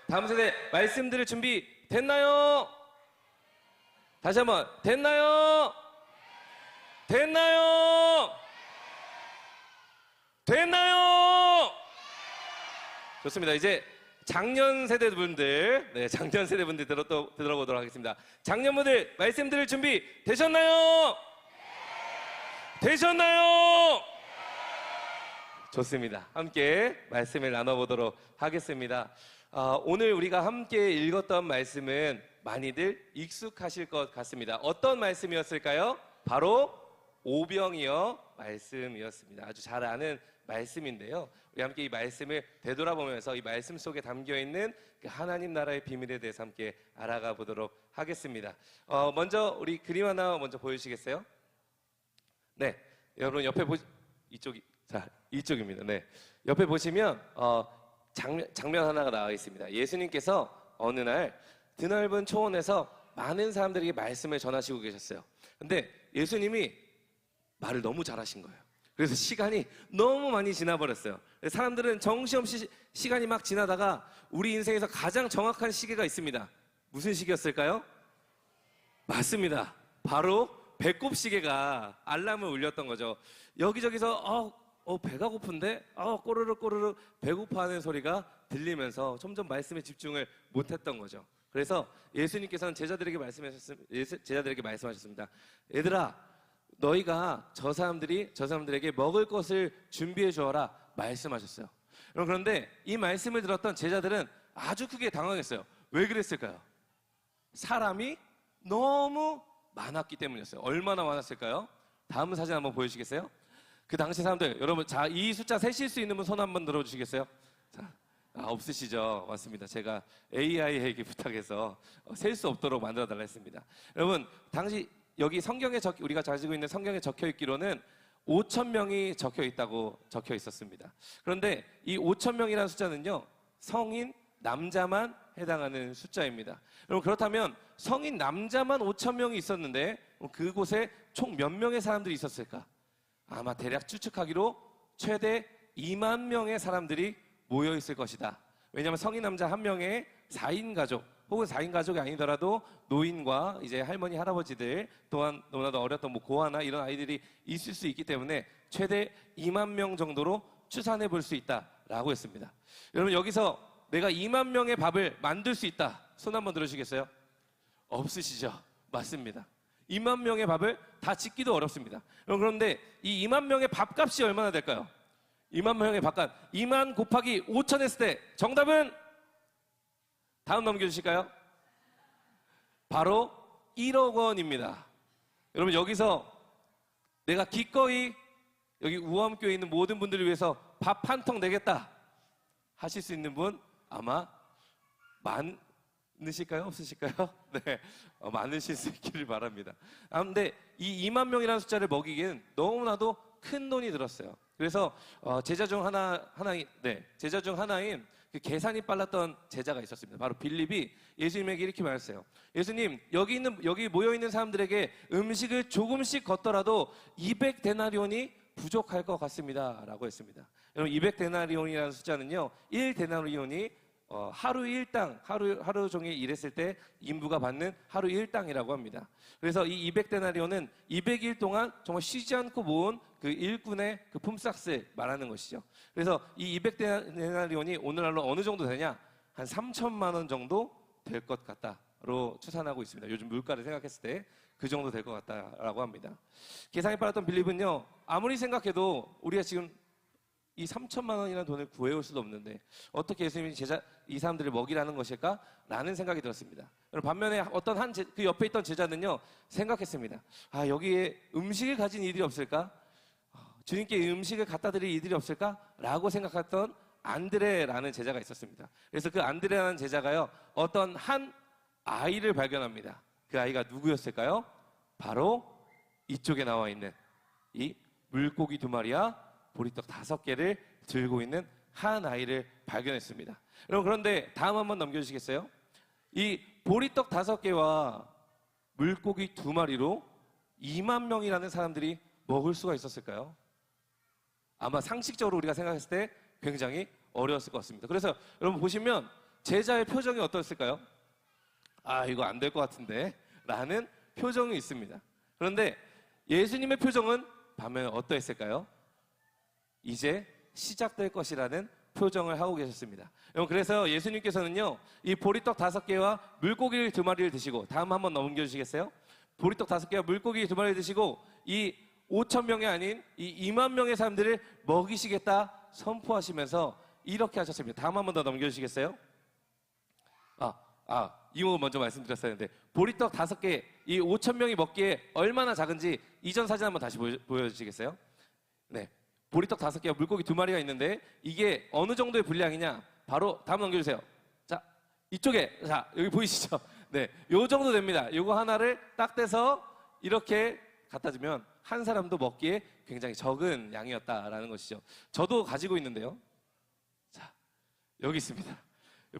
다음 세대 말씀 들을 준비 됐나요? 다시 한번 됐나요? 됐나요? 됐나요? 좋습니다. 이제 작년 세대분들, 작년 세대분들 들어보도록 하겠습니다. 작년분들 말씀 들을 준비 되셨나요? 되셨나요? 좋습니다. 함께 말씀을 나눠보도록 하겠습니다. 오늘 우리가 함께 읽었던 말씀은 많이들 익숙하실 것 같습니다. 어떤 말씀이었을까요? 바로 오병이어 말씀이었습니다. 아주 잘 아는 말씀인데요. 우리 함께 이 말씀을 되돌아보면서 이 말씀 속에 담겨있는 그 하나님 나라의 비밀에 대해서 함께 알아가 보도록 하겠습니다. 먼저 우리 그림 하나 먼저 보여주시겠어요? 네, 여러분 옆에 이쪽입니다. 네, 옆에 보시면 장면 하나가 나와 있습니다. 예수님께서 어느 날 드넓은 초원에서 많은 사람들에게 말씀을 전하시고 계셨어요. 근데 예수님이 말을 너무 잘하신 거예요. 그래서 시간이 너무 많이 지나버렸어요. 사람들은 정신없이 시간이 막 지나다가 우리 인생에서 가장 정확한 시계가 있습니다. 무슨 시계였을까요? 맞습니다. 바로 배꼽 시계가 알람을 울렸던 거죠. 여기저기서 배가 고픈데 꼬르륵 꼬르륵 배고파하는 소리가 들리면서 점점 말씀에 집중을 못했던 거죠. 그래서 예수님께서는 제자들에게 말씀하셨습니다. 얘들아, 너희가 저 사람들에게 먹을 것을 준비해 주어라 말씀하셨어요. 그런데 이 말씀을 들었던 제자들은 아주 크게 당황했어요. 왜 그랬을까요? 사람이 너무 많았기 때문이었어요. 얼마나 많았을까요? 다음 사진 한번 보여주시겠어요? 그 당시 사람들, 여러분, 자, 이 숫자 세실 수 있는 분 손 한번 들어주시겠어요? 자, 없으시죠? 맞습니다. 제가 AI에게 부탁해서 셀 수 없도록 만들어 달라 했습니다. 여러분, 당시 여기 성경에 우리가 가지고 있는 성경에 적혀 있기로는 5,000명이 적혀 있다고 적혀 있었습니다. 그런데 이 5,000명이라는 숫자는요, 성인 남자만 해당하는 숫자입니다. 여러분, 그렇다면 성인 남자만 5,000명이 있었는데 그곳에 총 몇 명의 사람들이 있었을까? 아마 대략 추측하기로 최대 2만 명의 사람들이 모여 있을 것이다. 왜냐하면 성인 남자 한 명에 4인 가족 혹은 4인 가족이 아니더라도 노인과 이제 할머니, 할아버지들 또한 너무나도 어렸던 고아나 이런 아이들이 있을 수 있기 때문에 최대 2만 명 정도로 추산해 볼 수 있다라고 했습니다. 여러분, 여기서 내가 2만 명의 밥을 만들 수 있다. 손 한번 들어주시겠어요? 없으시죠? 맞습니다. 2만 명의 밥을 다 짓기도 어렵습니다. 그런데 이 2만 명의 밥값이 얼마나 될까요? 2만 명의 밥값 2만 곱하기 5천 했을 때 정답은 다음 넘겨주실까요? 바로 1억 원입니다. 여러분, 여기서 내가 기꺼이 여기 우암교회에 있는 모든 분들을 위해서 밥 한 통 내겠다 하실 수 있는 분 아마 많으실까요? 없으실까요? 네, 많으실 수 있기를 바랍니다. 근데 이 2만 명이라는 숫자를 먹이기엔 너무나도 큰 돈이 들었어요. 그래서 제자 중 하나인 그 계산이 빨랐던 제자가 있었습니다. 바로 빌립이 예수님에게 이렇게 말했어요. 예수님, 여기 모여 있는 사람들에게 음식을 조금씩 걷더라도 200데나리온이 부족할 것 같습니다라고 했습니다. 여러분, 200데나리온이라는 숫자는요, 1데나리온이 하루 일당, 하루 종일 일했을 때 인부가 받는 하루 일당이라고 합니다. 그래서 이 200데나리온은 200일 동안 정말 쉬지 않고 모은 그 일꾼의 그 품삯을 말하는 것이죠. 그래서 이 200데나리온이 오늘날로 어느 정도 되냐? 한 3천만 원 정도 될 것 같다로 추산하고 있습니다. 요즘 물가를 생각했을 때 그 정도 될 것 같다라고 합니다. 계산이 빨랐던 빌립은요, 아무리 생각해도 우리가 지금 이 3천만 원이라는 돈을 구해올 수도 없는데 어떻게 예수님이 이 사람들을 먹이라는 것일까? 라는 생각이 들었습니다. 반면에 어떤 그 옆에 있던 제자는요, 생각했습니다. 여기에 음식을 가진 이들이 없을까? 주님께 음식을 갖다 드릴 이들이 없을까? 라고 생각했던 안드레라는 제자가 있었습니다. 그래서 그 안드레라는 제자가요, 어떤 한 아이를 발견합니다. 그 아이가 누구였을까요? 바로 이쪽에 나와 있는 이 물고기 2마리와 보리떡 5개를 들고 있는 한 아이를 발견했습니다. 여러분, 그런데 다음 한번 넘겨주시겠어요? 이 보리떡 5개와 물고기 2마리로 2만 명이라는 사람들이 먹을 수가 있었을까요? 아마 상식적으로 우리가 생각했을 때 굉장히 어려웠을 것 같습니다. 그래서 여러분 보시면 제자의 표정이 어떻을까요? 아, 이거 안 될 것 같은데 라는 표정이 있습니다. 그런데 예수님의 표정은 반면에 어떠했을까요? 이제 시작될 것이라는 표정을 하고 계셨습니다. 여러분, 그래서 예수님께서는요, 이 보리떡 5개와 물고기 2마리를 드시고, 다음 한번 넘겨주시겠어요? 보리떡 5개와 물고기 2마리를 드시고 이 5천 명이 아닌 이 2만 명의 사람들을 먹이시겠다 선포하시면서 이렇게 하셨습니다. 다음 한번 더 넘겨주시겠어요? 이거 먼저 말씀드렸어야 했는데, 보리떡 5개, 이 5천 명이 먹기에 얼마나 작은지 이전 사진 한번 다시 보여주시겠어요? 네, 보리떡 5개와 물고기 2마리가 있는데 이게 어느 정도의 분량이냐? 바로 다음 넘겨주세요. 자, 이쪽에, 자, 여기 보이시죠? 네, 요 정도 됩니다. 요거 하나를 딱 떼서 이렇게 갖다 주면 한 사람도 먹기에 굉장히 적은 양이었다라는 것이죠. 저도 가지고 있는데요. 자, 여기 있습니다.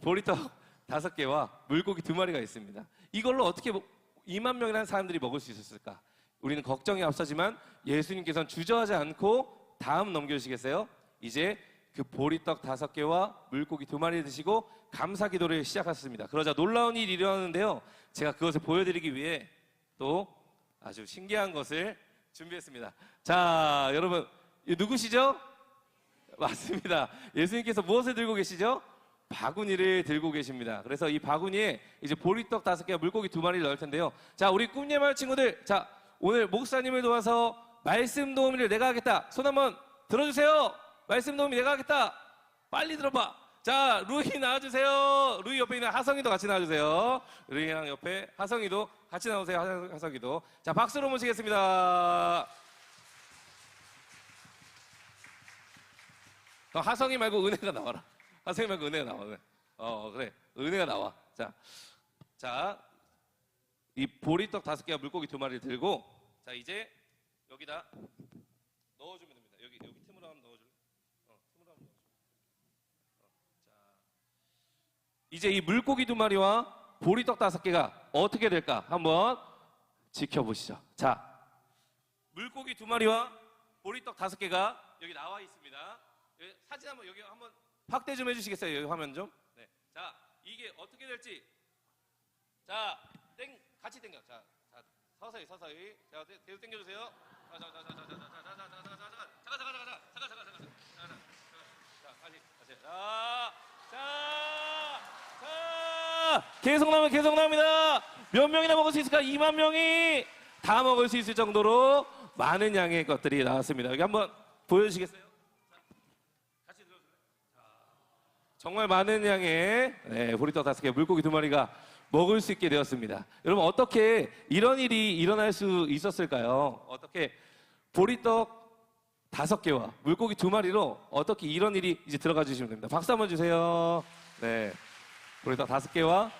보리떡 5개와 물고기 2마리가 있습니다. 이걸로 어떻게 2만 명이라는 사람들이 먹을 수 있었을까? 우리는 걱정이 앞서지만 예수님께서는 주저하지 않고 다음 넘겨주시겠어요? 이제 그 보리떡 5개와 물고기 2마리 드시고 감사 기도를 시작하셨습니다. 그러자 놀라운 일이 일어나는데요. 제가 그것을 보여드리기 위해 또 아주 신기한 것을 준비했습니다. 자, 여러분, 이 누구시죠? 맞습니다. 예수님께서 무엇을 들고 계시죠? 바구니를 들고 계십니다. 그래서 이 바구니에 이제 보리떡 5개와 물고기 2마리를 넣을 텐데요. 자, 우리 꿈예마을 친구들, 자, 오늘 목사님을 도와서 말씀 도우미를 내가 하겠다. 손 한번 들어주세요. 말씀 도우미 내가 하겠다. 빨리 들어봐. 자, 루이 나와주세요. 루이 옆에 있는 하성이도 같이 나와주세요. 루이랑 옆에 하성이도 같이 나오세요. 하성이도. 자, 박수로 모시겠습니다. 하성이 말고 은혜가 나와라. 하성이 말고 은혜가 나와. 그래. 은혜가 나와. 자, 이 보리떡 5개와 물고기 2마리를 들고, 자, 이제 여기다 넣어주면 됩니다. 여기 틈으로 한번 넣어줄래? 틈으로 한번 넣어줘. 자, 이제 이 물고기 2마리와 보리떡 5개가 어떻게 될까 한번 지켜보시죠. 자, 물고기 2마리와 보리떡 5개가 여기 나와 있습니다. 여기 사진 한번 여기 한번 확대 좀 해주시겠어요? 여기 화면 좀. 네. 자, 이게 어떻게 될지. 자, 같이 당겨. 자, 서서히. 자, 계속 당겨주세요. 계속 나옵니다. 몇 명이나 먹을 수 있을까? 2만 명이 다 먹을 수 있을 정도로 많은 양의 것들이 나왔습니다. 여기 한번 보여주시겠어요? 같이 들어주세요. 정말 많은 양의 보리떡 5개, 물고기 2마리가 먹을 수 있게 되었습니다. 여러분, 어떻게 이런 일이 일어날 수 있었을까요? 어떻게 보리떡 5개와 물고기 2마리로 어떻게 이런 일이 이제 들어가 주시면 됩니다. 박수 한번 주세요. 네, 보리떡 5개와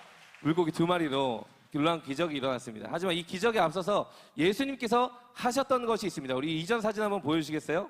물고기 2마리로 놀라운 기적이 일어났습니다. 하지만 이 기적에 앞서서 예수님께서 하셨던 것이 있습니다. 우리 이전 사진 한번 보여주시겠어요?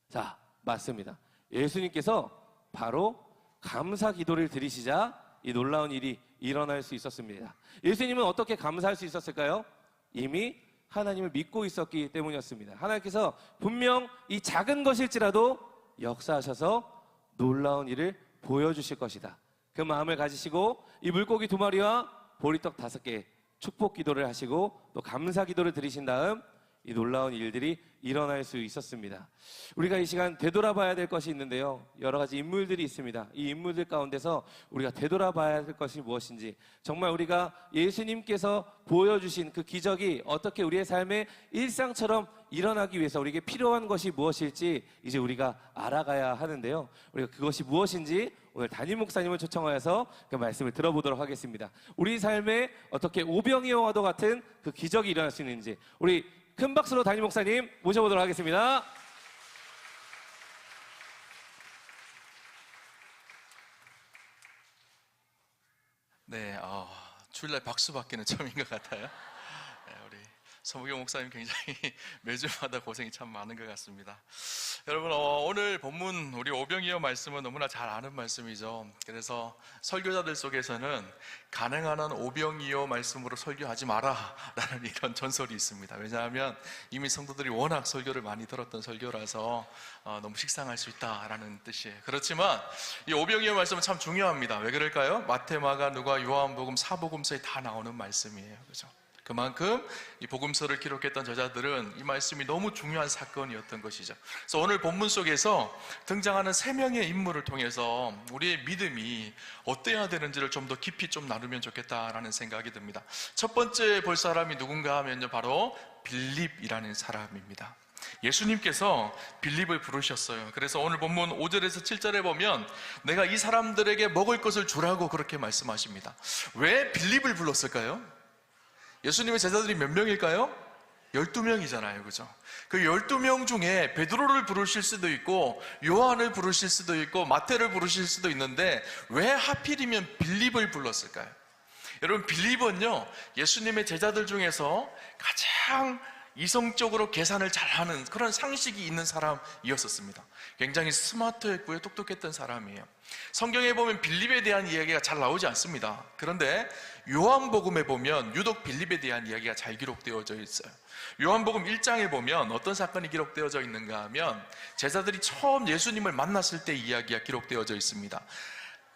자, 맞습니다. 예수님께서 바로 감사 기도를 드리시자 이 놀라운 일이 일어날 수 있었습니다. 예수님은 어떻게 감사할 수 있었을까요? 이미 하나님을 믿고 있었기 때문이었습니다. 하나님께서 분명 이 작은 것일지라도 역사하셔서 놀라운 일을 보여주실 것이다. 그 마음을 가지시고 이 물고기 2마리와 보리떡 5개 축복 기도를 하시고 또 감사 기도를 드리신 다음 이 놀라운 일들이 일어날 수 있었습니다. 우리가 이 시간 되돌아봐야 될 것이 있는데요. 여러 가지 인물들이 있습니다. 이 인물들 가운데서 우리가 되돌아봐야 될 것이 무엇인지, 정말 우리가 예수님께서 보여주신 그 기적이 어떻게 우리의 삶의 일상처럼 일어나기 위해서 우리에게 필요한 것이 무엇일지 이제 우리가 알아가야 하는데요. 우리가 그것이 무엇인지 오늘 담임 목사님을 초청하여서 그 말씀을 들어보도록 하겠습니다. 우리 삶에 어떻게 오병이어와도 같은 그 기적이 일어날 수 있는지 우리 큰 박수로 담임 목사님 모셔보도록 하겠습니다. 네, 주일날 박수 받기는 처음인 것 같아요. 네, 우리 서무경 목사님 굉장히 매주마다 고생이 참 많은 것 같습니다. 여러분, 오늘 본문 우리 오병이어 말씀은 너무나 잘 아는 말씀이죠. 그래서 설교자들 속에서는 가능한 한 오병이어 말씀으로 설교하지 마라 라는 이런 전설이 있습니다. 왜냐하면 이미 성도들이 워낙 설교를 많이 들었던 설교라서 너무 식상할 수 있다라는 뜻이에요. 그렇지만 이 오병이어 말씀은 참 중요합니다. 왜 그럴까요? 마태, 마가, 누가, 요한복음, 사복음서에 다 나오는 말씀이에요. 그죠? 그만큼 이 복음서를 기록했던 저자들은 이 말씀이 너무 중요한 사건이었던 것이죠. 그래서 오늘 본문 속에서 등장하는 세 명의 인물을 통해서 우리의 믿음이 어때야 되는지를 좀 더 깊이 좀 나누면 좋겠다라는 생각이 듭니다. 첫 번째 볼 사람이 누군가 하면요, 바로 빌립이라는 사람입니다. 예수님께서 빌립을 부르셨어요. 그래서 오늘 본문 5절에서 7절에 보면 내가 이 사람들에게 먹을 것을 주라고 그렇게 말씀하십니다. 왜 빌립을 불렀을까요? 예수님의 제자들이 몇 명일까요? 12명이잖아요. 그죠? 그 12명 중에 베드로를 부르실 수도 있고 요한을 부르실 수도 있고 마태를 부르실 수도 있는데 왜 하필이면 빌립을 불렀을까요? 여러분, 빌립은요, 예수님의 제자들 중에서 가장 이성적으로 계산을 잘하는 그런 상식이 있는 사람이었습니다. 굉장히 스마트했고요, 똑똑했던 사람이에요. 성경에 보면 빌립에 대한 이야기가 잘 나오지 않습니다. 그런데 요한복음에 보면 유독 빌립에 대한 이야기가 잘 기록되어져 있어요. 요한복음 1장에 보면 어떤 사건이 기록되어져 있는가 하면 제자들이 처음 예수님을 만났을 때 이야기가 기록되어져 있습니다.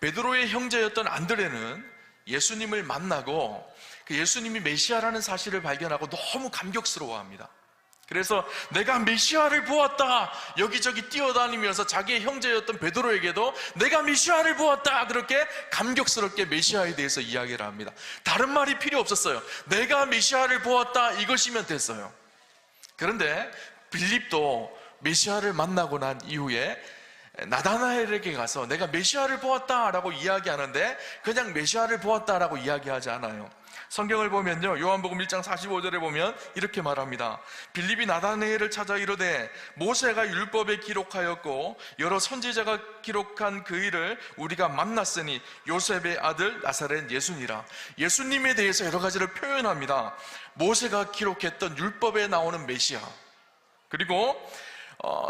베드로의 형제였던 안드레는 예수님을 만나고 그 예수님이 메시아라는 사실을 발견하고 너무 감격스러워합니다. 그래서 내가 메시아를 보았다, 여기저기 뛰어다니면서 자기의 형제였던 베드로에게도 내가 메시아를 보았다, 그렇게 감격스럽게 메시아에 대해서 이야기를 합니다. 다른 말이 필요 없었어요. 내가 메시아를 보았다, 이것이면 됐어요. 그런데 빌립도 메시아를 만나고 난 이후에 나다나엘에게 가서 내가 메시아를 보았다라고 이야기하는데 그냥 메시아를 보았다라고 이야기하지 않아요. 성경을 보면요, 요한복음 1장 45절에 보면 이렇게 말합니다. 빌립이 나다나엘을 찾아 이르되 모세가 율법에 기록하였고 여러 선지자가 기록한 그 일을 우리가 만났으니 요셉의 아들 나사렛 예수니라. 예수님에 대해서 여러 가지를 표현합니다. 모세가 기록했던 율법에 나오는 메시아, 그리고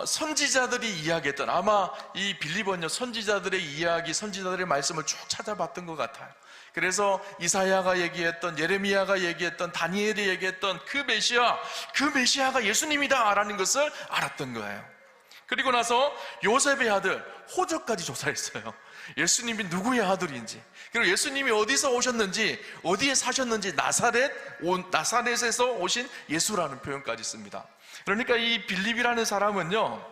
선지자들이 이야기했던, 아마 이 빌립은요, 선지자들의 이야기, 선지자들의 말씀을 쭉 찾아봤던 것 같아요. 그래서 이사야가 얘기했던, 예레미야가 얘기했던, 다니엘이 얘기했던 그 메시아가 예수님이다 라는 것을 알았던 거예요. 그리고 나서 요셉의 아들 호적까지 조사했어요. 예수님이 누구의 아들인지, 그리고 예수님이 어디서 오셨는지, 어디에 사셨는지, 나사렛에서 오신 예수라는 표현까지 씁니다. 그러니까 이 빌립이라는 사람은요,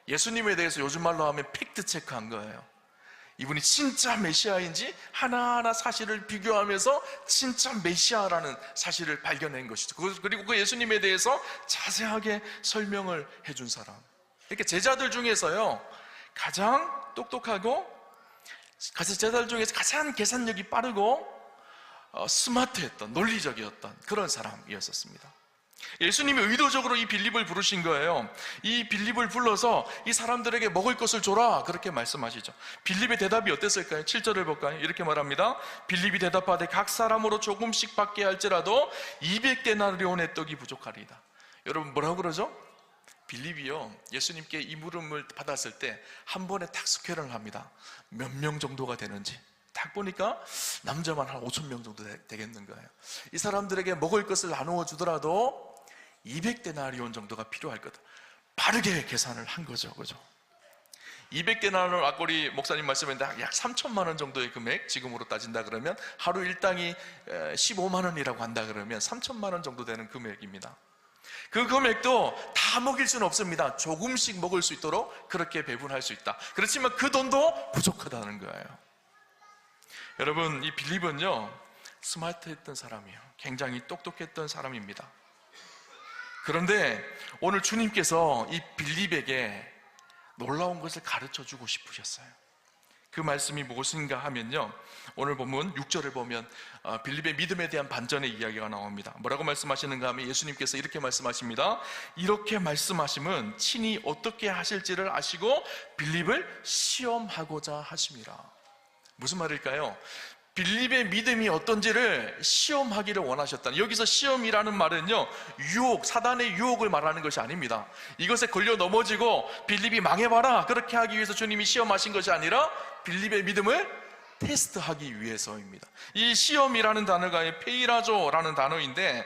예수님에 대해서 요즘 말로 하면 팩트 체크한 거예요. 이분이 진짜 메시아인지 하나하나 사실을 비교하면서 진짜 메시아라는 사실을 발견한 것이죠. 그리고 그 예수님에 대해서 자세하게 설명을 해준 사람. 이렇게 제자들 중에서요, 가장 똑똑하고, 제자들 중에서 가장 계산력이 빠르고 스마트했던, 논리적이었던 그런 사람이었습니다. 예수님이 의도적으로 이 빌립을 부르신 거예요. 이 빌립을 불러서 이 사람들에게 먹을 것을 줘라, 그렇게 말씀하시죠. 빌립의 대답이 어땠을까요? 7절을 볼까요? 이렇게 말합니다. 빌립이 대답하되 각 사람으로 조금씩 받게 할지라도 200데나리온의 떡이 부족하리이다. 여러분, 뭐라고 그러죠? 빌립이요, 예수님께 이 물음을 받았을 때 한 번에 딱 스퀘어를 합니다. 몇 명 정도가 되는지 딱 보니까 남자만 한 5,000명 정도 되겠는 거예요. 이 사람들에게 먹을 것을 나누어 주더라도 200데나리온 정도가 필요할 거다. 빠르게 계산을 한 거죠. 그죠? 200데나리온, 아꼬리 목사님 말씀했는데 약 3천만 원 정도의 금액, 지금으로 따진다 그러면 하루 일당이 15만 원이라고 한다 그러면 3천만 원 정도 되는 금액입니다. 그 금액도 다 먹일 수는 없습니다. 조금씩 먹을 수 있도록 그렇게 배분할 수 있다. 그렇지만 그 돈도 부족하다는 거예요. 여러분, 이 빌립은요, 스마트했던 사람이에요. 굉장히 똑똑했던 사람입니다. 그런데 오늘 주님께서 이 빌립에게 놀라운 것을 가르쳐주고 싶으셨어요. 그 말씀이 무엇인가 하면요, 오늘 보면 6절을 보면 빌립의 믿음에 대한 반전의 이야기가 나옵니다. 뭐라고 말씀하시는가 하면 예수님께서 이렇게 말씀하십니다. 이렇게 말씀하심은 친히 어떻게 하실지를 아시고 빌립을 시험하고자 하심이라. 무슨 말일까요? 빌립의 믿음이 어떤지를 시험하기를 원하셨다. 여기서 시험이라는 말은요, 유혹, 사단의 유혹을 말하는 것이 아닙니다. 이것에 걸려 넘어지고 빌립이 망해봐라 그렇게 하기 위해서 주님이 시험하신 것이 아니라 빌립의 믿음을 테스트하기 위해서입니다. 이 시험이라는 단어가 페이라조라는 단어인데,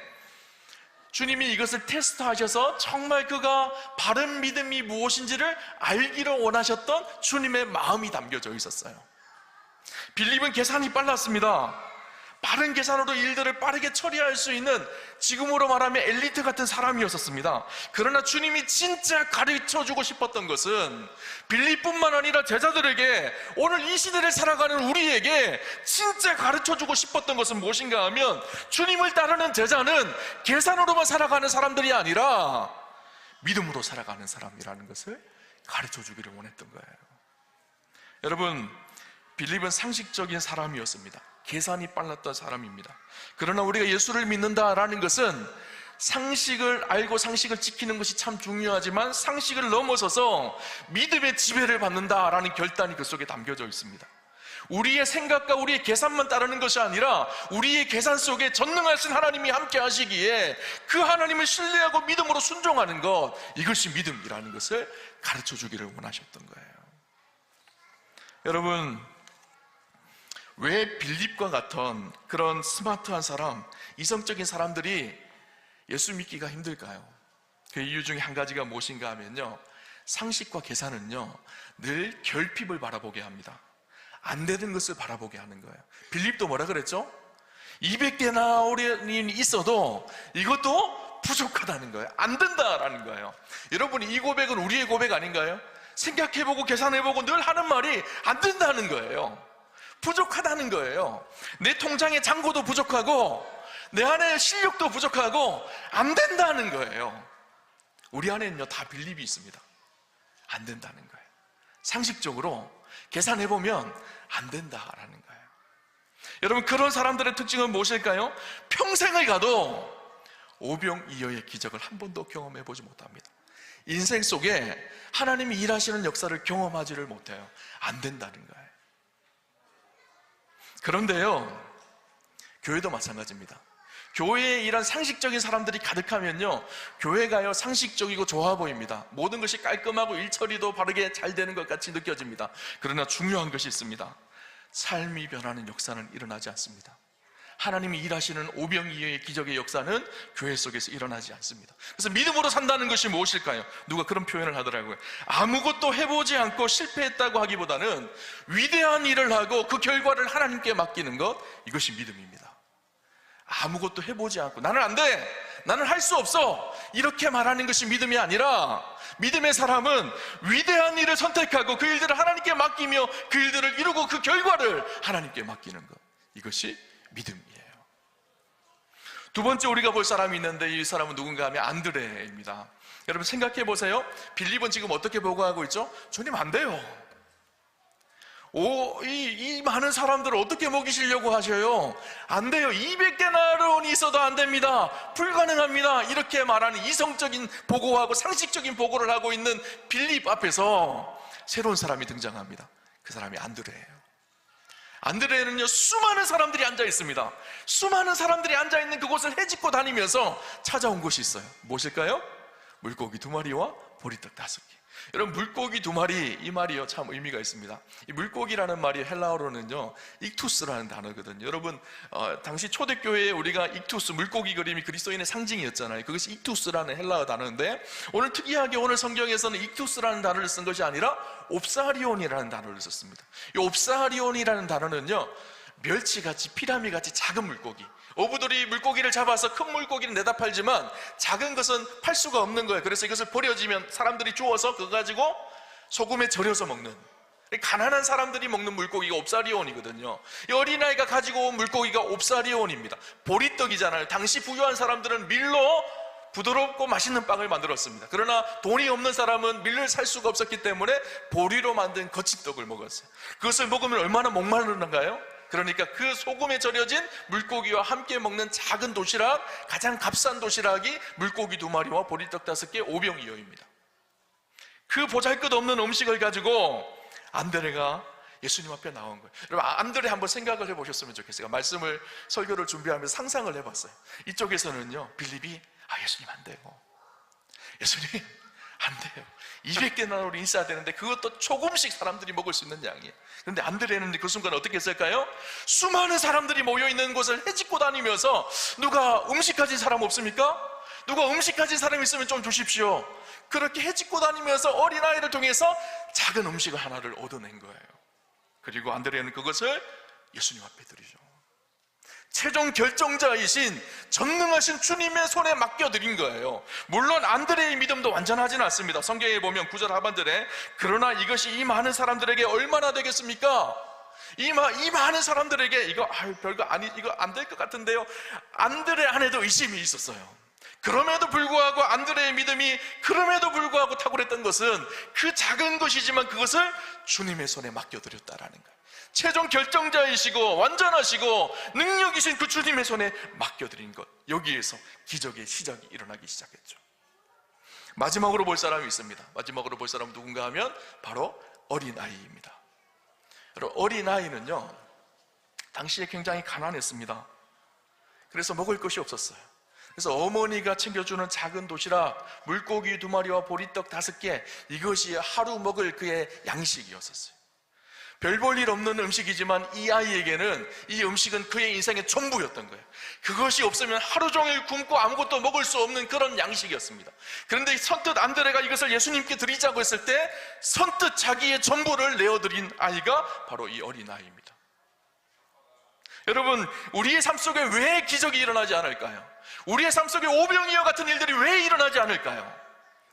주님이 이것을 테스트하셔서 정말 그가 바른 믿음이 무엇인지를 알기를 원하셨던 주님의 마음이 담겨져 있었어요. 빌립은 계산이 빨랐습니다. 빠른 계산으로 일들을 빠르게 처리할 수 있는, 지금으로 말하면 엘리트 같은 사람이었습니다. 그러나 주님이 진짜 가르쳐주고 싶었던 것은 빌립뿐만 아니라 제자들에게, 오늘 이 시대를 살아가는 우리에게 진짜 가르쳐주고 싶었던 것은 무엇인가 하면, 주님을 따르는 제자는 계산으로만 살아가는 사람들이 아니라 믿음으로 살아가는 사람이라는 것을 가르쳐주기를 원했던 거예요. 여러분, 빌립은 상식적인 사람이었습니다. 계산이 빨랐던 사람입니다. 그러나 우리가 예수를 믿는다라는 것은 상식을 알고 상식을 지키는 것이 참 중요하지만, 상식을 넘어서서 믿음의 지배를 받는다라는 결단이 그 속에 담겨져 있습니다. 우리의 생각과 우리의 계산만 따르는 것이 아니라 우리의 계산 속에 전능하신 하나님이 함께 하시기에 그 하나님을 신뢰하고 믿음으로 순종하는 것, 이것이 믿음이라는 것을 가르쳐 주기를 원하셨던 거예요. 여러분, 왜 빌립과 같은 그런 스마트한 사람, 이성적인 사람들이 예수 믿기가 힘들까요? 그 이유 중에 한 가지가 무엇인가 하면요, 상식과 계산은요 늘 결핍을 바라보게 합니다. 안 되는 것을 바라보게 하는 거예요. 빌립도 뭐라 그랬죠? 200데나리온이 있어도 이것도 부족하다는 거예요. 안 된다라는 거예요. 여러분, 이 고백은 우리의 고백 아닌가요? 생각해보고 계산해보고 늘 하는 말이 안 된다는 거예요. 부족하다는 거예요. 내 통장의 잔고도 부족하고 내 안에 실력도 부족하고 안 된다는 거예요. 우리 안에는요 다 빌립이 있습니다. 안 된다는 거예요. 상식적으로 계산해보면 안 된다라는 거예요. 여러분, 그런 사람들의 특징은 무엇일까요? 평생을 가도 오병이어의 기적을 한 번도 경험해보지 못합니다. 인생 속에 하나님이 일하시는 역사를 경험하지를 못해요. 안 된다는 거예요. 그런데요, 교회도 마찬가지입니다. 교회에 이런 상식적인 사람들이 가득하면요, 교회가요 상식적이고 좋아 보입니다. 모든 것이 깔끔하고 일처리도 바르게 잘 되는 것 같이 느껴집니다. 그러나 중요한 것이 있습니다. 삶이 변하는 역사는 일어나지 않습니다. 하나님이 일하시는 오병이어의 기적의 역사는 교회 속에서 일어나지 않습니다. 그래서 믿음으로 산다는 것이 무엇일까요? 누가 그런 표현을 하더라고요. 아무것도 해보지 않고 실패했다고 하기보다는 위대한 일을 하고 그 결과를 하나님께 맡기는 것, 이것이 믿음입니다. 아무것도 해보지 않고 나는 안 돼, 나는 할 수 없어, 이렇게 말하는 것이 믿음이 아니라, 믿음의 사람은 위대한 일을 선택하고 그 일들을 하나님께 맡기며 그 일들을 이루고 그 결과를 하나님께 맡기는 것, 이것이 믿음이에요. 두 번째 우리가 볼 사람이 있는데, 이 사람은 누군가 하면 안드레입니다. 여러분 생각해 보세요. 빌립은 지금 어떻게 보고하고 있죠? 주님 안 돼요. 이 많은 사람들을 어떻게 먹이시려고 하셔요? 안 돼요. 200데나리온이 있어도 안 됩니다. 불가능합니다. 이렇게 말하는 이성적인 보고하고 상식적인 보고를 하고 있는 빌립 앞에서 새로운 사람이 등장합니다. 그 사람이 안드레예요. 안드레는요 수많은 사람들이 앉아 있습니다. 수많은 사람들이 앉아 있는 그곳을 헤집고 다니면서 찾아온 곳이 있어요. 무엇일까요? 물고기 2마리와 보리떡 5개. 여러분, 물고기 2마리, 이 말이요 참 의미가 있습니다. 이 물고기라는 말이 헬라어로는요 익투스라는 단어거든요. 여러분, 당시 초대교회에 우리가 익투스, 물고기 그림이 그리스도인의 상징이었잖아요. 그것이 익투스라는 헬라어 단어인데, 오늘 특이하게 오늘 성경에서는 익투스라는 단어를 쓴 것이 아니라 옵사리온이라는 단어를 썼습니다. 이 옵사리온이라는 단어는요 멸치같이, 피라미같이 작은 물고기, 어부들이 물고기를 잡아서 큰 물고기는 내다 팔지만 작은 것은 팔 수가 없는 거예요. 그래서 이것을 버려지면 사람들이 주워서 그거 가지고 소금에 절여서 먹는, 가난한 사람들이 먹는 물고기가 옵사리온이거든요. 이 어린아이가 가지고 온 물고기가 옵사리온입니다. 보리떡이잖아요. 당시 부유한 사람들은 밀로 부드럽고 맛있는 빵을 만들었습니다. 그러나 돈이 없는 사람은 밀을 살 수가 없었기 때문에 보리로 만든 거친 떡을 먹었어요. 그것을 먹으면 얼마나 목마른가요? 그러니까 그 소금에 절여진 물고기와 함께 먹는 작은 도시락, 가장 값싼 도시락이 물고기 2마리와 보리떡 5개, 오병이어입니다. 그 보잘것없는 음식을 가지고 안드레가 예수님 앞에 나온 거예요. 여러분, 안드레 한번 생각을 해보셨으면 좋겠어요. 말씀을, 설교를 준비하면서 상상을 해봤어요. 이쪽에서는요, 빌립이 예수님 안 돼요. 예수님 안 돼요. 200데나리온이 있어야 되는데 그것도 조금씩 사람들이 먹을 수 있는 양이에요. 그런데 안드레는 그 순간 어떻게 했을까요? 수많은 사람들이 모여있는 곳을 헤집고 다니면서 누가 음식 가진 사람 없습니까? 누가 음식 가진 사람 있으면 좀 주십시오. 그렇게 헤집고 다니면서 어린아이를 통해서 작은 음식을 하나를 얻어낸 거예요. 그리고 안드레는 그것을 예수님 앞에 드리죠. 최종 결정자이신 전능하신 주님의 손에 맡겨드린 거예요. 물론 안드레의 믿음도 완전하지는 않습니다. 성경에 보면 9절 하반절에 그러나 이것이 이 많은 사람들에게 얼마나 되겠습니까? 이 많은 사람들에게 이거 별거 아니, 이거 안 될 것 같은데요. 안드레 안에도 의심이 있었어요. 그럼에도 불구하고 안드레의 믿음이 그럼에도 불구하고 탁월했던 것은 그 작은 것이지만 그것을 주님의 손에 맡겨드렸다라는 거예요. 최종 결정자이시고 완전하시고 능력이신 그 주님의 손에 맡겨드린 것, 여기에서 기적의 시작이 일어나기 시작했죠. 마지막으로 볼 사람이 있습니다. 마지막으로 볼 사람은 누군가 하면 바로 어린아이입니다. 어린아이는요, 당시에 굉장히 가난했습니다. 그래서 먹을 것이 없었어요. 그래서 어머니가 챙겨주는 작은 도시락, 물고기 2마리와 보리떡 5개, 이것이 하루 먹을 그의 양식이었었어요. 별 볼 일 없는 음식이지만 이 아이에게는 이 음식은 그의 인생의 전부였던 거예요. 그것이 없으면 하루 종일 굶고 아무것도 먹을 수 없는 그런 양식이었습니다. 그런데 선뜻 안드레가 이것을 예수님께 드리자고 했을 때 선뜻 자기의 전부를 내어드린 아이가 바로 이 어린아이입니다. 여러분, 우리의 삶 속에 왜 기적이 일어나지 않을까요? 우리의 삶 속에 오병이어 같은 일들이 왜 일어나지 않을까요?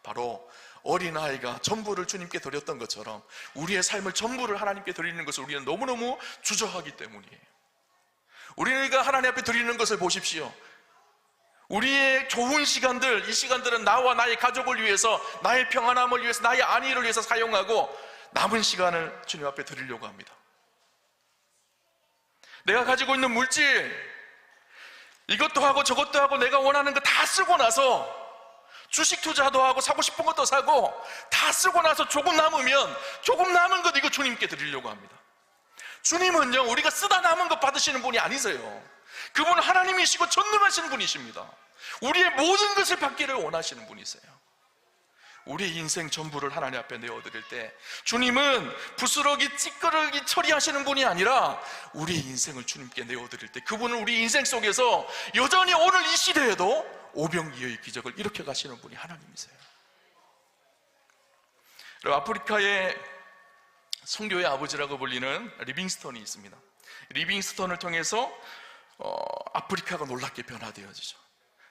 바로 어린아이가 전부를 주님께 드렸던 것처럼 우리의 삶을 전부를 하나님께 드리는 것을 우리는 너무너무 주저하기 때문이에요. 우리가 하나님 앞에 드리는 것을 보십시오. 우리의 좋은 시간들, 이 시간들은 나와 나의 가족을 위해서, 나의 평안함을 위해서, 나의 안위를 위해서 사용하고 남은 시간을 주님 앞에 드리려고 합니다. 내가 가지고 있는 물질, 이것도 하고 저것도 하고 내가 원하는 거 다 쓰고 나서 주식 투자도 하고 사고 싶은 것도 사고 다 쓰고 나서 조금 남으면 조금 남은 것 이거 주님께 드리려고 합니다. 주님은요, 우리가 쓰다 남은 것 받으시는 분이 아니세요. 그분은 하나님이시고 전능하신 분이십니다. 우리의 모든 것을 받기를 원하시는 분이세요. 우리 인생 전부를 하나님 앞에 내어드릴 때 주님은 부스러기 찌끄러기 처리하시는 분이 아니라 우리 인생을 주님께 내어드릴 때 그분은 우리 인생 속에서 여전히 오늘 이 시대에도 오병이어의 기적을 일으켜 가시는 분이 하나님이세요. 아프리카의 선교의 아버지라고 불리는 리빙스턴이 있습니다. 리빙스턴을 통해서 아프리카가 놀랍게 변화되어지죠.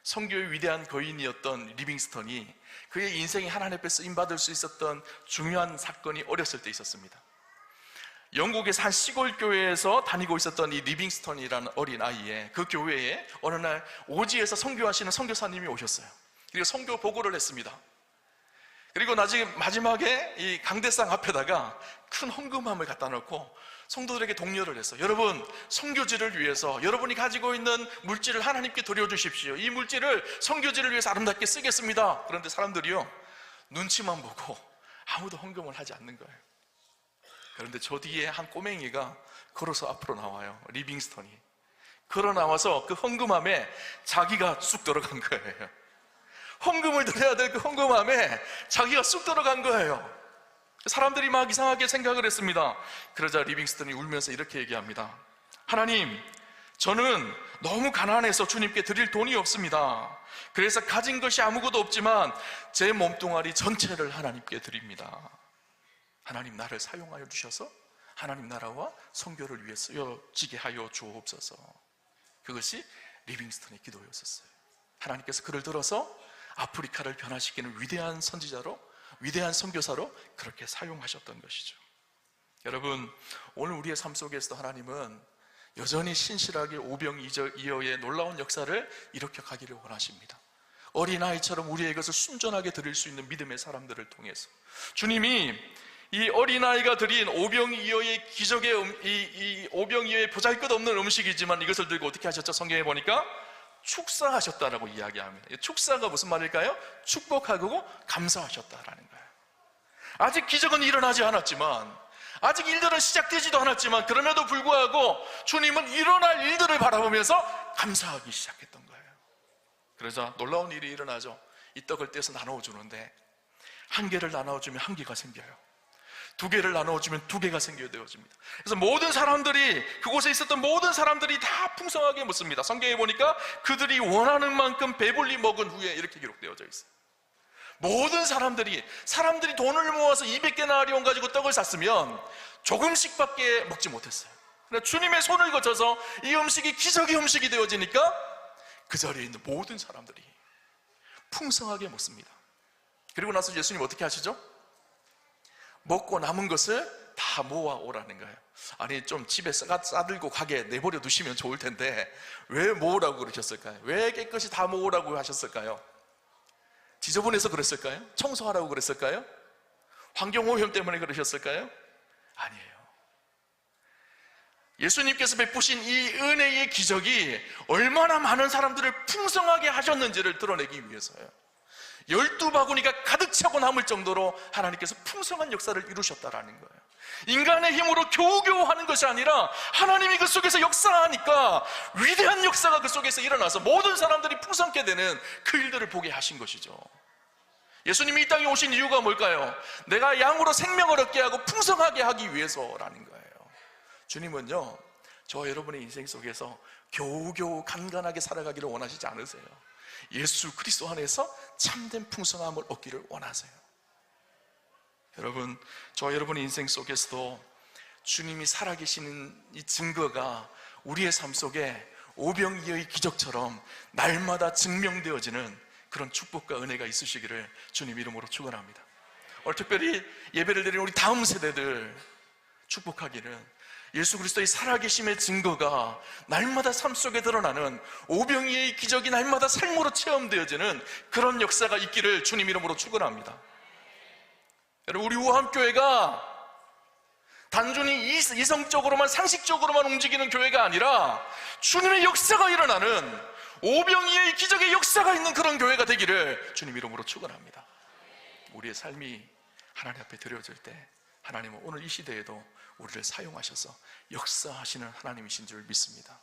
선교의 위대한 거인이었던 리빙스턴이 그의 인생이 하나님 앞에 쓰임받을 수 있었던 중요한 사건이 어렸을 때 있었습니다. 영국에서 한 시골 교회에서 다니고 있었던 이 리빙스턴이라는 어린 아이의 그 교회에 어느 날 오지에서 선교하시는 선교사님이 오셨어요. 그리고 선교 보고를 했습니다. 그리고 마지막에 이 강대상 앞에다가 큰 헌금함을 갖다 놓고 성도들에게 독려를 했어요. 여러분, 선교지를 위해서 여러분이 가지고 있는 물질을 하나님께 드려주십시오. 이 물질을 선교지를 위해서 아름답게 쓰겠습니다. 그런데 사람들이요, 눈치만 보고 아무도 헌금을 하지 않는 거예요. 그런데 저 뒤에 한 꼬맹이가 걸어서 앞으로 나와요. 리빙스턴이 걸어 나와서 그 헌금함에 자기가 쑥 들어간 거예요. 헌금을 드려야 될 그 헌금함에 자기가 쑥 들어간 거예요. 사람들이 막 이상하게 생각을 했습니다. 그러자 리빙스턴이 울면서 이렇게 얘기합니다. 하나님, 저는 너무 가난해서 주님께 드릴 돈이 없습니다. 그래서 가진 것이 아무것도 없지만 제 몸뚱아리 전체를 하나님께 드립니다. 하나님, 나를 사용하여 주셔서 하나님 나라와 선교를 위해 쓰여지게 하여 주옵소서. 그것이 리빙스턴의 기도였었어요. 하나님께서 그를 들어서 아프리카를 변화시키는 위대한 선지자로, 위대한 선교사로 그렇게 사용하셨던 것이죠. 여러분, 오늘 우리의 삶 속에서도 하나님은 여전히 신실하게 오병이어의 놀라운 역사를 일으켜 가기를 원하십니다. 어린아이처럼 우리의 것을 순전하게 드릴 수 있는 믿음의 사람들을 통해서 주님이 이 어린아이가 드린 오병이어의 기적의 이 오병이어의 보잘것없는 음식이지만 이것을 들고 어떻게 하셨죠? 성경에 보니까 축사하셨다라고 이야기합니다. 축사가 무슨 말일까요? 축복하고 감사하셨다라는 거예요. 아직 기적은 일어나지 않았지만, 아직 일들은 시작되지도 않았지만 그럼에도 불구하고 주님은 일어날 일들을 바라보면서 감사하기 시작했던 거예요. 그러자 놀라운 일이 일어나죠. 이 떡을 떼서 나누어 주는데 한 개를 나누어주면 한 개가 생겨요. 두 개를 나누어주면 두 개가 생겨야 되어집니다. 그래서 모든 사람들이, 그곳에 있었던 모든 사람들이 다 풍성하게 먹습니다. 성경에 보니까 그들이 원하는 만큼 배불리 먹은 후에 이렇게 기록되어져 있어요. 모든 사람들이 돈을 모아서 200개나리온 가지고 떡을 샀으면 조금씩밖에 먹지 못했어요. 그러나 주님의 손을 거쳐서 이 음식이 기적의 음식이 되어지니까 그 자리에 있는 모든 사람들이 풍성하게 먹습니다. 그리고 나서 예수님 어떻게 하시죠? 먹고 남은 것을 다 모아오라는 거예요. 아니, 좀 집에 싸들고 가게 내버려 두시면 좋을 텐데 왜 모으라고 그러셨을까요? 왜 깨끗이 다 모으라고 하셨을까요? 지저분해서 그랬을까요? 청소하라고 그랬을까요? 환경오염 때문에 그러셨을까요? 아니에요. 예수님께서 베푸신 이 은혜의 기적이 얼마나 많은 사람들을 풍성하게 하셨는지를 드러내기 위해서요. 12바구니가 가득 차고 남을 정도로 하나님께서 풍성한 역사를 이루셨다라는 거예요. 인간의 힘으로 겨우겨우 하는 것이 아니라 하나님이 그 속에서 역사하니까 위대한 역사가 그 속에서 일어나서 모든 사람들이 풍성케 되는 그 일들을 보게 하신 것이죠. 예수님이 이 땅에 오신 이유가 뭘까요? 내가 양으로 생명을 얻게 하고 풍성하게 하기 위해서라는 거예요. 주님은요, 저와 여러분의 인생 속에서 겨우겨우 간간하게 살아가기를 원하시지 않으세요. 예수 그리스도 안에서 참된 풍성함을 얻기를 원하세요. 여러분, 저와 여러분의 인생 속에서도 주님이 살아계시는 이 증거가 우리의 삶 속에 오병이어의 기적처럼 날마다 증명되어지는 그런 축복과 은혜가 있으시기를 주님 이름으로 축원합니다. 오늘 특별히 예배를 드리는 우리 다음 세대들 축복하기를 예수 그리스도의 살아계심의 증거가 날마다 삶 속에 드러나는 오병이어의 기적이 날마다 삶으로 체험되어지는 그런 역사가 있기를 주님 이름으로 축원합니다. 여러분, 우리 우한교회가 단순히 이성적으로만 상식적으로만 움직이는 교회가 아니라 주님의 역사가 일어나는 오병이어의 기적의 역사가 있는 그런 교회가 되기를 주님 이름으로 축원합니다. 우리의 삶이 하나님 앞에 드려질 때 하나님은 오늘 이 시대에도 우리를 사용하셔서 역사하시는 하나님이신 줄 믿습니다.